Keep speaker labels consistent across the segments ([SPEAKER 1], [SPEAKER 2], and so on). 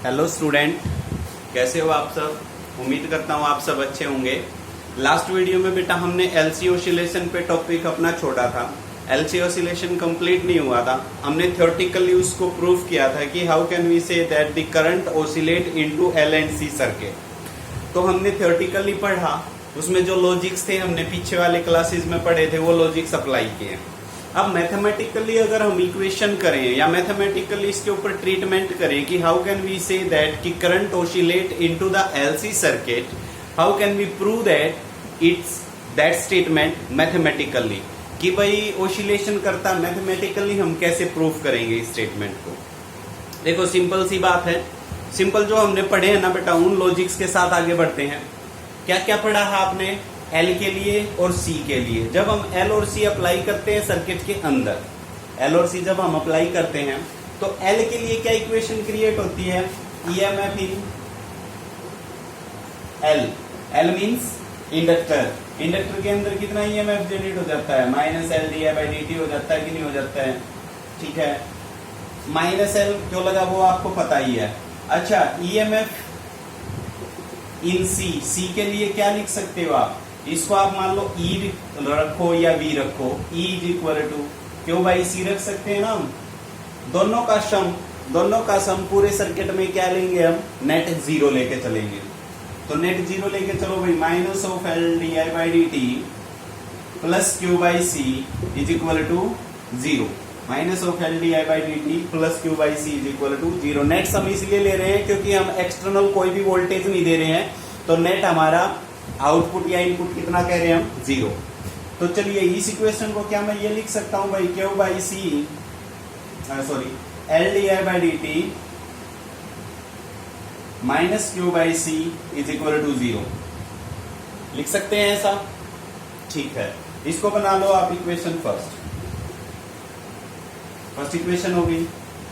[SPEAKER 1] Hello student, कैसे हो आप सब। उम्मीद करता हूँ आप सब अच्छे होंगे। लास्ट वीडियो में बेटा हमने एलसी ऑसिलेशन पे टॉपिक अपना छोड़ा था। एलसी ऑसिलेशन कंप्लीट नहीं हुआ था। हमने थ्योरेटिकली उसको प्रूव किया था कि how can we say that the current oscillate into L and C circuit. तो हमने थ्योरेटिकली पढ़ा, उसमें जो लॉजिक्स थे हमने पीछे वाले क्लासेस में पढ़े थे, वो लॉजिक्स अप्लाई किए। अब मैथमेटिकली अगर हम इक्वेशन करें या मैथमेटिकली इसके ऊपर ट्रीटमेंट करें कि how can we say that कि current oscillate into the LC circuit, how can we prove that it's that statement mathematically, कि भाई ऑसिलेशन करता मैथमेटिकली हम कैसे प्रूव करेंगे इस स्टेटमेंट को। देखो सिंपल सी बात है, सिंपल जो हमने पढ़े हैं ना बेटा, उन लॉजिक्स के साथ आगे बढ़ते हैं। क्या क्या पढ़ा है आपने एल के लिए और सी के लिए। जब हम एल और सी अप्लाई करते हैं सर्किट के अंदर, एल और सी जब हम अप्लाई करते हैं तो एल के लिए क्या इक्वेशन क्रिएट होती है, EMF in L. L means inductor. Inductor के अंदर कितना ईएमएफ जनरेट हो जाता है, minus L D by D T हो जाता है कि नहीं हो जाता है। ठीक है, माइनस एल क्यों लगा वो आपको पता ही है। अच्छा, ईएमएफ इन सी, सी के लिए क्या लिख सकते हो आप, इसको आप मान लो ई रखो या वी रखो, ई इज इक्वल टू क्यों बाई सी रख सकते हैं ना हम। दोनों का सम पूरे सर्किट में क्या लेंगे हम, नेट जीरो लेके चलेंगे। तो नेट जीरो लेके चलो भाई, minus of L D I by D T plus Q by C is equal to zero. Minus of L D I by D T plus Q by C is equal to zero. Net हम इसलिए ले रहे हैं क्योंकि हम external कोई भी voltage नहीं दे रहे हैं, तो नेट हमारा आउटपुट या इनपुट कितना कह रहे हैं हम, जीरो। तो चलिए इस इक्वेशन को क्या मैं ये लिख सकता हूं भाई, Q by C sorry L D I by D T minus Q by C is equal to zero. लिख सकते हैं ऐसा, ठीक है। इसको बना लो आप इक्वेशन फर्स्ट इक्वेशन होगी।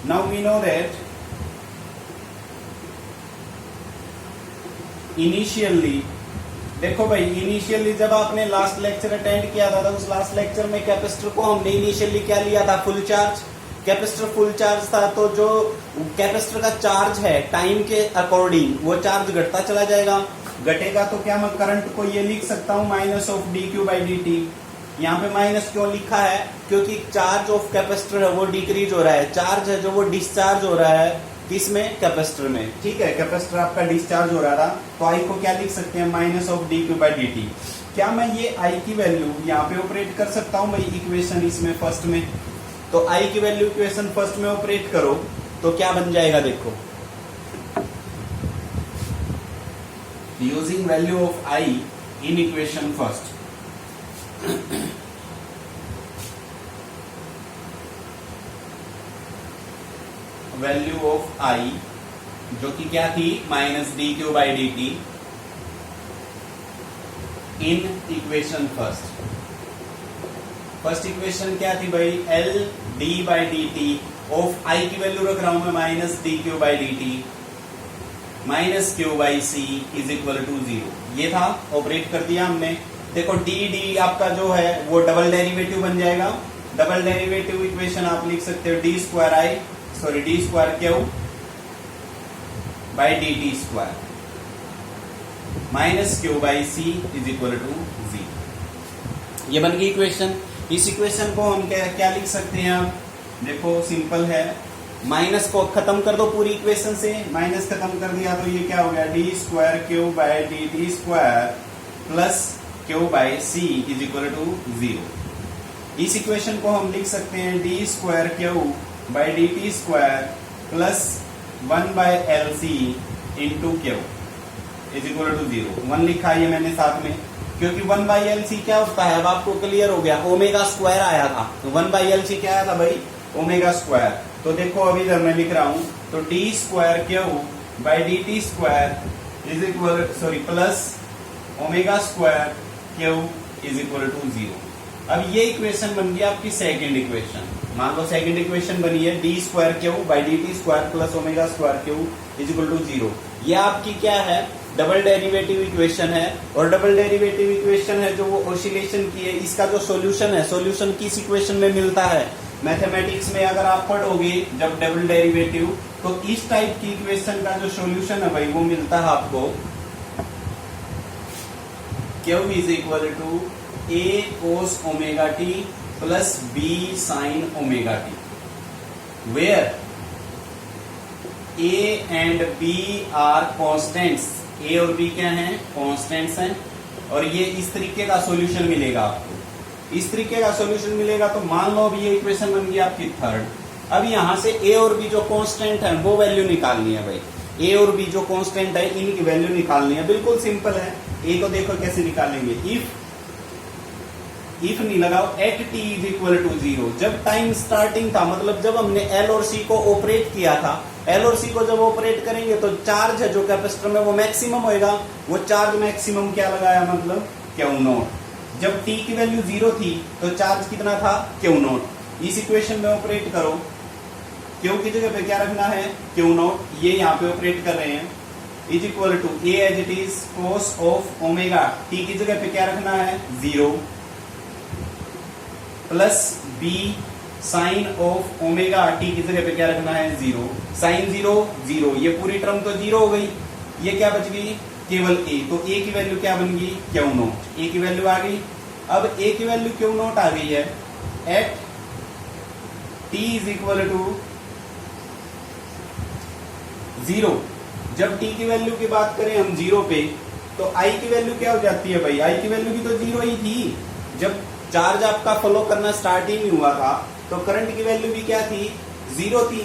[SPEAKER 1] Now we know that initially, देखो भाई इनिशियली जब आपने लास्ट लेक्चर अटेंड किया था तो उस लास्ट लेक्चर में कैपेसिटर को हमने इनिशियली क्या लिया था, full charge. Capacitor full charge था, तो जो कैपेसिटर का चार्ज है टाइम के अकॉर्डिंग वो चार्ज घटता चला जाएगा। घटेगा तो क्या मैं करंट को ये लिख सकता हूं minus of D Q by D T. यहाँ पे माइनस क्यों लिखा है, क्योंकि चार्ज ऑफ कैपेसिटर है वो डिक्रीज हो रहा है। चार्ज है जो वो डिस्चार्ज हो रहा है किसमें, कैपेसिटर में। ठीक है, कैपेसिटर आपका डिस्चार्ज हो रहा था, तो आई को क्या लिख सकते हैं, minus of D Q by D T. क्या मैं ये आई की वैल्यू यहाँ पे ऑपरेट कर सकता हूँ भाई इक्वेशन इसमें फर्स्ट में। तो आई की वैल्यू इक्वेशन फर्स्ट में ऑपरेट करो तो क्या बन जाएगा, देखो using value of I in equation first. Value of I जो कि क्या थी, minus D Q by D T in equation first equation क्या थी भाई, L D by D T of I की वैल्यू रख रहा हूं मैं minus D Q by D T minus Q by C is equal to zero. ये था, ऑपरेट कर दिया हमने। देखो डी आपका जो है वो डबल डेरिवेटिव बन जाएगा। डबल डेरिवेटिव इक्वेशन आप लिख सकते हो D square I sorry D square Q by D T square minus Q by C is equal to zero. ये बन गई इक्वेशन। इस इक्वेशन को हम क्या लिख सकते हैं, आप देखो सिंपल है, माइनस को खत्म कर दो पूरी इक्वेशन से। माइनस खत्म कर दिया तो ये क्या हो गया, D square Q by D T square plus Q by C is equal to zero. इस इक्वेशन को हम लिख सकते हैं D square Q by D T square plus 1 by L C into Q is equal to zero. 1 लिखा है मैंने साथ में, क्योंकि 1 बाई एल सी क्या होता है अब आपको क्लियर हो गया, ओमेगा स्क्वायर आया था। तो 1 बाई एल सी क्या आया था भाई, ओमेगा स्क्वायर। तो देखो अभी इधर मैं लिख रहा हूं, तो D square Q by D T square is equal sorry plus omega square Q is equal to zero. अब ये इक्वेशन बन गई आपकी सेकंड इक्वेशन। मान लो सेकंड इक्वेशन बनी है D square Q by D T square plus omega square Q is equal to zero. ये आपकी क्या है, डबल डेरिवेटिव इक्वेशन है। और डबल डेरिवेटिव इक्वेशन है जो वो ऑसिलेशन की है। इसका जो सॉल्यूशन है, सॉल्यूशन किस इक्वेशन में मिलता है, मैथमेटिक्स में अगर आप पढ़ोगे जब डबल डेरिवेटिव तो इस टाइप की इक्वेशन का जो सॉल्यूशन है भाई वो मिलता है आपको Q is equal to A cos omega T plus B sin omega T, where A and B are constants. A और B क्या हैं? कॉन्स्टेंट्स हैं। और ये इस तरीके का सॉल्यूशन मिलेगा आपको, इस तरीके का सॉल्यूशन मिलेगा। तो मान लो अब ये इक्वेशन बन गई आपकी थर्ड। अब यहां से A और B जो कांस्टेंट है वो वैल्यू निकालनी है भाई। A और B जो कांस्टेंट है इनकी वैल्यू निकालनी है। बिल्कुल सिंपल है। A को देखो कैसे निकालेंगे, इफ नहीं लगाओ at t is equal to 0। जब टाइम स्टार्टिंग था, मतलब जब हमने L और C को ऑपरेट किया था, L और C को जब ऑपरेट करेंगे तो चार्ज है जो कैपेसिटर में वो मैक्सिमम होएगा। वो चार्ज मैक्सिमम क्या लगाया, मतलब Q0। जब t की वैल्यू 0 थी तो चार्ज कितना था? Q0। इस इक्वेशन में ऑपरेट करो, Q की जगह पे क्या रखना है? Q0। ये यहाँ पे ऑपरेट कर रहे हैं, is equal to A as it is cos of omega, t की जगह पे क्या रखना है? 0 plus B sine of omega, t की जगह पे क्या रखना है? 0। साइन 0 0, ये पूरी टर्म तो 0 हो गई। ये क्या बच गई? केवल A। तो A की वैल्यू क्या बन गई? Q0। A की वैल्यू आ गई। अब A की वैल्यू Q0 आ गई है at t is equal to 0। जब t की वैल्यू की बात करें हम 0 पे, तो I की वैल्यू क्या हो जाती है भाई? I की वैल्यू भी तो 0 ही थी। जब चार्ज आपका फॉलो करना स्टार्ट ही नहीं हुआ था तो करंट की वैल्यू भी क्या थी? 0 थी।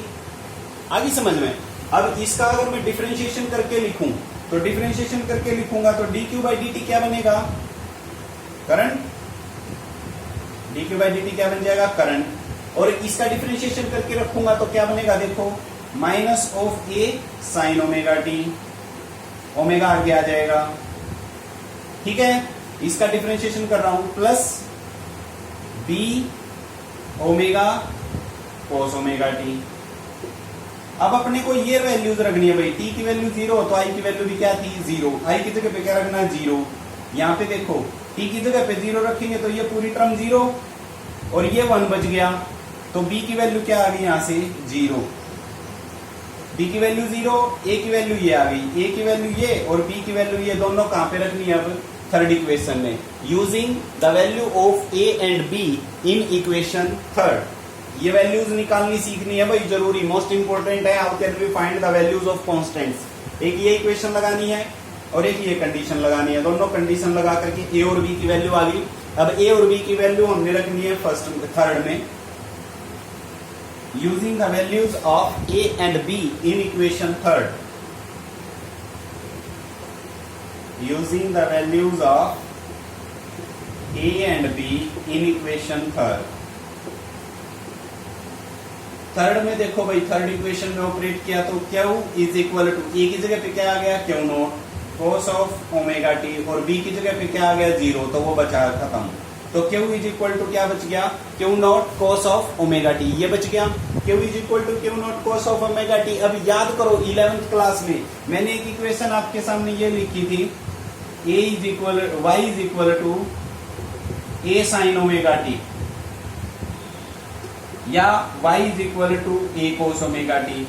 [SPEAKER 1] आगे समझ में? अब इसका अगर मैं डिफरेंशिएशन करके लिखूं, तो डिफरेंशिएशन करके लिखूंगा तो dq बाई dt क्या बनेगा? करंट। dq बाई dt क्या बन जाएगा? करंट। और इसका डिफरेंशिएशन करके रखूंगा तो क्या बनेगा? देखो, minus of A sine omega T, omega आगे आ जाएगा। ठीक है, इसका डिफरेंशिएशन कर रहा हूं, plus B omega cos omega T. अब अपने को ये वैल्यूज रखनी है भाई। t की वैल्यू 0 तो I की वैल्यू भी क्या थी? 0। I की जगह पे क्या रखना है? 0। यहाँ पे देखो t की जगह पे 0 रखेंगे तो ये पूरी टर्म 0 और ये 1 बच गया। तो B की वैल्यू क्या आ गई? यहाँ से 0। B की वैल्यू 0, A की वैल्यू ये आ गई, A की वैल्यू ये और B की वैल्यू ये, दोनों कहां पे रखनी है? अब थर्ड इक्वेशन में, using the value of A and B in equation third. ये वैल्यूज निकालनी सीखनी है भाई, जरूरी, मोस्ट इंपोर्टेंट है। How can we find the values of constants? एक ये इक्वेशन लगानी है और एक ये कंडीशन लगानी है। दोनों कंडीशन लगा करके A और B की वैल्यू आ गई। अब A और B की वैल्यू हमने रखनी है थर्ड में, using the values of A and B in equation third. Using the values of A and B in equation third। Third में देखो भाई, थर्ड इक्वेशन में ऑपरेट किया तो Q is equal to A की जगह पे क्या आ गया? Q0 cos of omega T, और B की जगह पे क्या आ गया? 0। तो वो बचा खत्म। तो Q इज इक्वल टू क्या बच गया? Q0 cos of omega T, ये बच गया। Q is equal to Q0 cos of omega T. अब याद करो 11th क्लास में मैंने एक इक्वेशन आपके सामने ये लिखी थी, y is equal to A sine omega T, या y is equal to A cos omega T.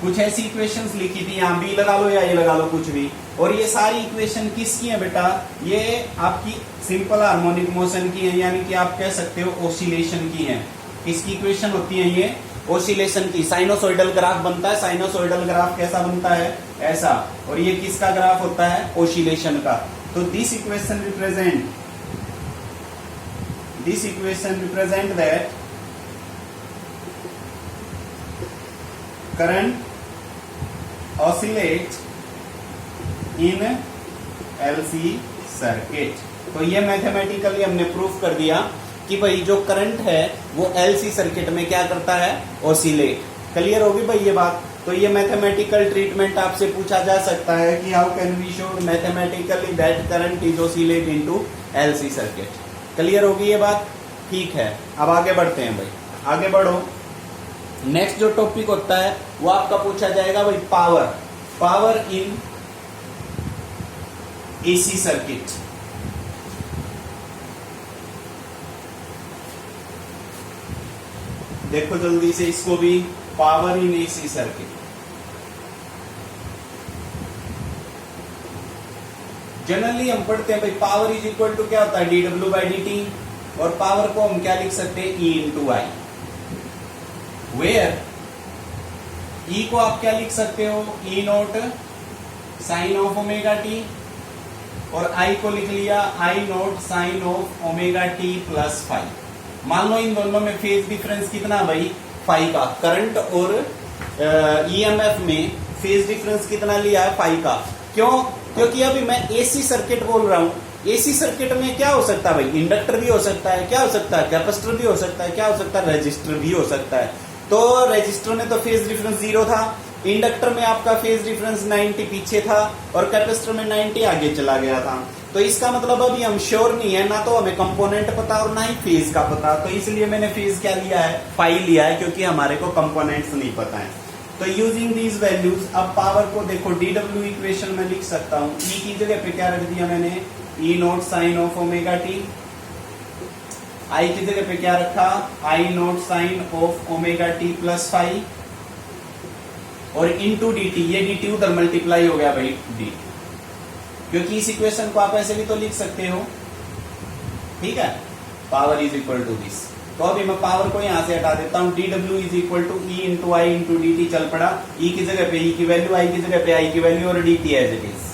[SPEAKER 1] कुछ ऐसी इक्वेशंस लिखी थी, यहां B लगा लो या ये लगा लो, कुछ भी। और ये सारी इक्वेशन किसकी है बेटा? ये आपकी सिंपल हार्मोनिक मोशन की है, यानी कि आप कह सकते हो ओसिलेशन की है। किसकी इक्वेशन होती है ये? ओसिलेशन की। साइनोसॉइडल ग्राफ बनता है। साइनोसॉइडल ग्राफ कैसा बनता है? ऐसा। और ये किसका ग्राफ होता है? ओसिलेशन का। तो this equation represent that current oscillate in LC circuit. तो ये मैथमेटिकली हमने प्रूफ कर दिया कि भाई जो करंट है वो LC सर्किट में क्या करता है? ऑसिलेट। क्लियर होगी भाई ये बात? तो ये मैथमेटिकल ट्रीटमेंट आपसे पूछा जा सकता है कि how can we show mathematically that current is oscillate into LC circuit. Clear होगी ये बात? ठीक है, अब आगे बढ़ते हैं भाई, आगे बढ़ो। नेक्स्ट जो टॉपिक होता है वो आपका पूछा जाएगा भाई पावर इन AC सर्किट। देखो जल्दी से इसको भी, power in AC circuit. Generally हम पढ़ते हैं भाई पावर इज इक्वल टू क्या होता है dw बाई dt, और पावर को हम क्या लिख सकते हैं e into I, where e को आप क्या लिख सकते हो e naught sine of omega T, और I को लिख लिया I naught sine of omega T plus five. मान लो इन दोनों में फेज डिफरेंस कितना भाई फाइव का, करंट और EMF में फेज डिफरेंस कितना लिया है फाइव का। क्यों? क्योंकि अभी मैं AC सर्किट बोल रहा हूं, AC सर्किट में क्या हो सकता है भाई, इंडक्टर भी हो सकता है, क्या हो सकता है कैपेसिटर भी हो सकता है, क्या हो सकता है रजिस्टर भी हो सकता है। तो रजिस्टर में तो फेज डिफरेंस 0 था, इंडक्टर में आपका फेज डिफरेंस 90 पीछे था, और कैपेसिटर में 90 आगे चला गया था। तो इसका मतलब अभी हम श्योर नहीं है, ना तो हमें कंपोनेंट पता और ना ही फेज का पता, तो इसलिए मैंने फेज क्या लिया है फाइव लिया है, क्योंकि हमारे को कंपोनेंट्स नहीं पता है। तो यूजिंग दीज वैल्यूज अब पावर को देखो dw इक्वेशन में लिख सकता हूं, e की जगह पे क्या रख दिया मैंने e naught sine of omega T, I की जगह पे क्या रखा I naught sine of omega T plus five, और इनटू dt, ये dt उधर मल्टीप्लाई हो गया भाई dt, क्योंकि इस इक्वेशन को आप ऐसे भी तो लिख सकते हो, ठीक है। Power is equal to this, तो अभी मैं पावर को यहां से हटा देता हूं, dw is equal to e into I into dt चल पड़ा, e की जगह पे e की वैल्यू, I की जगह पे I की वैल्यू, और dt as it is.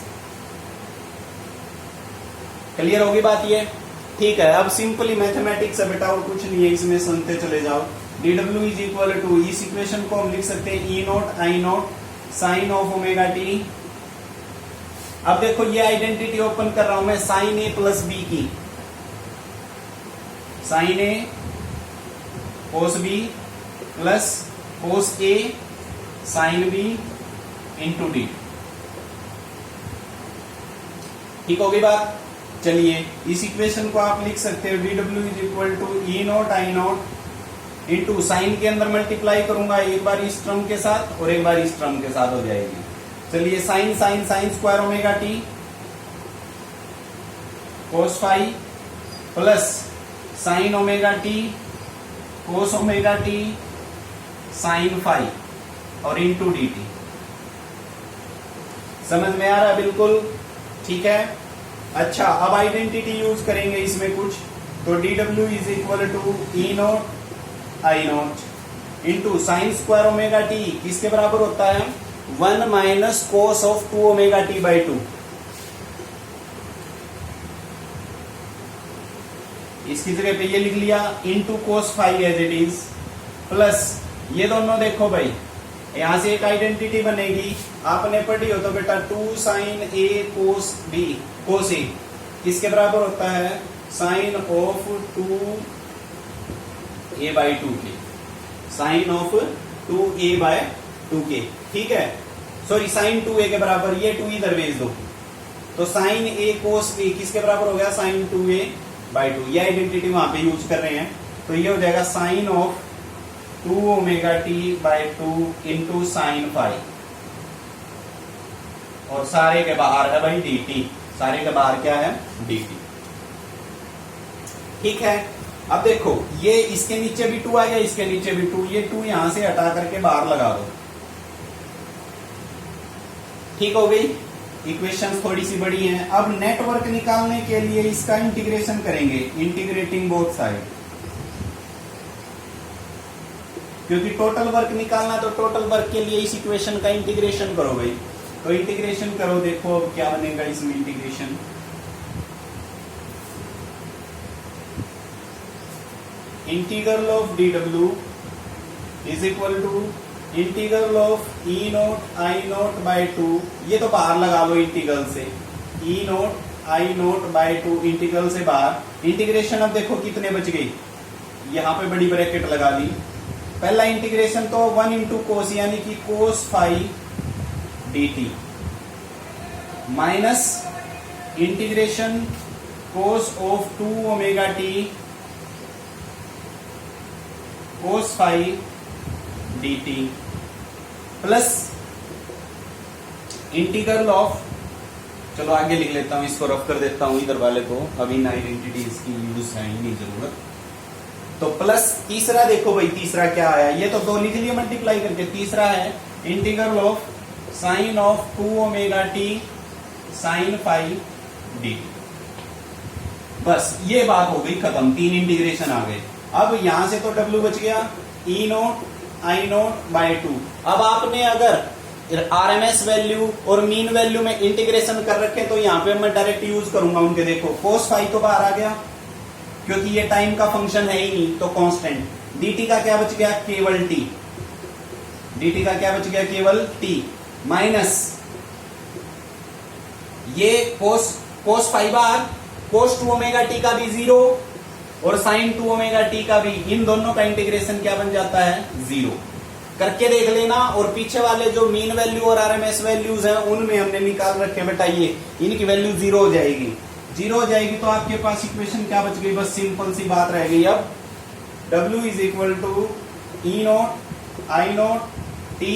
[SPEAKER 1] Clear होगी बात ये? ठीक है। अब सिंपली मैथमेटिक्स है बेटा, और कुछ नहीं है, इसमें सुनते चले जाओ। dw इज इक्वल टू, इस इक्वेशन को हम लिख सकते हैं e naught I naught sine of omega T. अब देखो ये आइडेंटिटी ओपन कर रहा हूं मैं साइन ए प्लस बी की, sine A cos B plus cos A sine B into D. ठीक होगी बात? चलिए इस इक्वेशन को आप लिख सकते हो dw is equal to E naught I naught into sine के अंदर मल्टीप्लाई करूंगा एक बार इस टर्म के साथ और एक बार इस टर्म के साथ हो जाएगी। चलिए sine sine sine square omega T cos five plus sine omega T cos omega T sine five और इंटू डी टी। समझ में आ रहा है? बिल्कुल ठीक है। अच्छा अब आइडेंटिटी यूज करेंगे इसमें कुछ, तो dw is equal to E naught I naught into sine square omega T किसके बराबर होता है 1 minus cos of 2 omega T by 2। इसकी जगह पे ये लिख लिया into cos five as it is, plus ये दोनों देखो भाई यहां से एक आइडेंटिटी बनेगी, आपने पढ़ी हो तो बेटा 2 साइन ए कोस बी कोस ए किसके बराबर होता है साइन ऑफ 2 ए बाई 2 के, साइन ऑफ 2 ए बाय 2 के। ठीक है, सॉरी साइन 2 ए के बराबर, ये 2 इधर भेज दो, तो साइन ए कोस बी किसके बराबर हो गया साइन 2 ए बाई 2। ये आइडेंटिटी वहां पे यूज कर रहे हैं, तो ये हो जाएगा sine of 2 omega T by 2 into sine 5, और सारे के बाहर है भाई डी टी, सारे के बाहर क्या है डी टी। ठीक है, अब देखो ये इसके नीचे भी 2 आ गया, इसके नीचे भी 2, ये 2 यहां से हटा करके बाहर लगा दो। ठीक हो गई, इक्वेशंस थोड़ी सी बड़ी हैं। अब नेटवर्क निकालने के लिए इसका इंटीग्रेशन करेंगे, इंटीग्रेटिंग बोथ साइड, क्योंकि टोटल वर्क निकालना है तो टोटल वर्क के लिए इस इक्वेशन का इंटीग्रेशन करो भाई। तो इंटीग्रेशन करो, देखो अब क्या बनेगा इसमें integration. Integral of dw is equal to integral of E naught I naught by 2, ये तो बाहर लगा लो इंटीग्रल से, E naught I naught by 2 integral से बाहर। इंटीग्रेशन अब देखो कितने बच गई, यहां पे बड़ी ब्रैकेट लगा दी। पहला इंटीग्रेशन तो 1 इंटू कोस यानी कि कोस 5 dt minus integration cos of 2 omega T cos 5 dt plus integral of, चलो आगे लिख लेता हूं, इसको रफ कर देता हूं इधर वाले को, अभी इन आइडेंटिटीज की यूज है नहीं जरूरत। तो प्लस तीसरा देखो भाई, तीसरा क्या आया, ये तो 2 लिख लिया मल्टीप्लाई करके, तीसरा है integral of sine of 2 omega T sine 5 dt। बस ये बात हो गई खत्म, 3 इंटीग्रेशन आ गए। अब यहां से तो w बच गया E naught I naught by 2। अब आपने अगर आरएमएस वैल्यू और मीन वैल्यू में इंटीग्रेशन कर रखे तो यहां पे मैं डायरेक्ट यूज करूंगा उनके। देखो cos फाई तो बाहर आ गया क्योंकि ये टाइम का फंक्शन है ही नहीं, तो कांस्टेंट। dt का क्या बच गया, केवल t। dt का क्या बच गया, केवल t माइनस ये cos फाई बार, cos 2 ओमेगा t का भी 0 और sin 2 ओमेगा t का भी, इन दोनों का इंटीग्रेशन क्या बन जाता है, 0। करके देख लेना। और पीछे वाले जो मीन वैल्यू और आरएमएस वैल्यूज हैं उनमें हमने निकाल रखे बेटा, ये इनकी वैल्यू 0 हो जाएगी। 0 हो जाएगी तो आपके पास इक्वेशन क्या बच गई, बस सिंपल सी बात रह गई। अब w is equal to E naught I naught T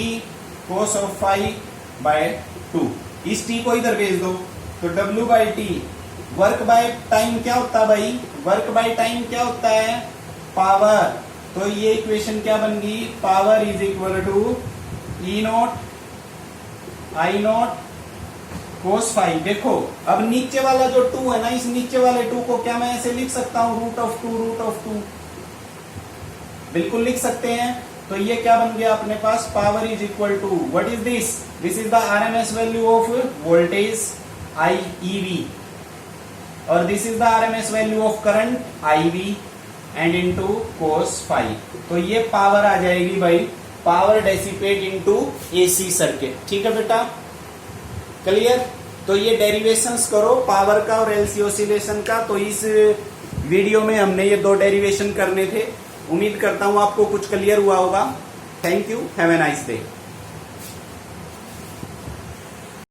[SPEAKER 1] cos of phi by 2। इस t को इधर भेज दो तो w by T, work by time क्या होता है भाई, वर्क बाय टाइम क्या होता है, पावर। तो ये इक्वेशन क्या बन गई, power is equal to E naught I naught cos phi. देखो अब नीचे वाला जो 2 है ना, इस नीचे वाले 2 को क्या मैं ऐसे लिख सकता हूं, रूट ऑफ टू। बिल्कुल लिख सकते हैं। तो ये क्या बन गया अपने पास, power is equal to what is this, this is the RMS value of voltage IEV और this is the RMS value of current IV and into cos phi. तो ये पावर आ जाएगी भाई, power dissipate into AC circuit. ठीक है बेटा, clear. तो ये डेरिवेशंस करो पावर का और LC ऑसिलेशन का। तो इस वीडियो में हमने ये 2 डेरिवेशन करने थे। उम्मीद करता हूं आपको कुछ क्लियर हुआ होगा। Thank you, have a nice day.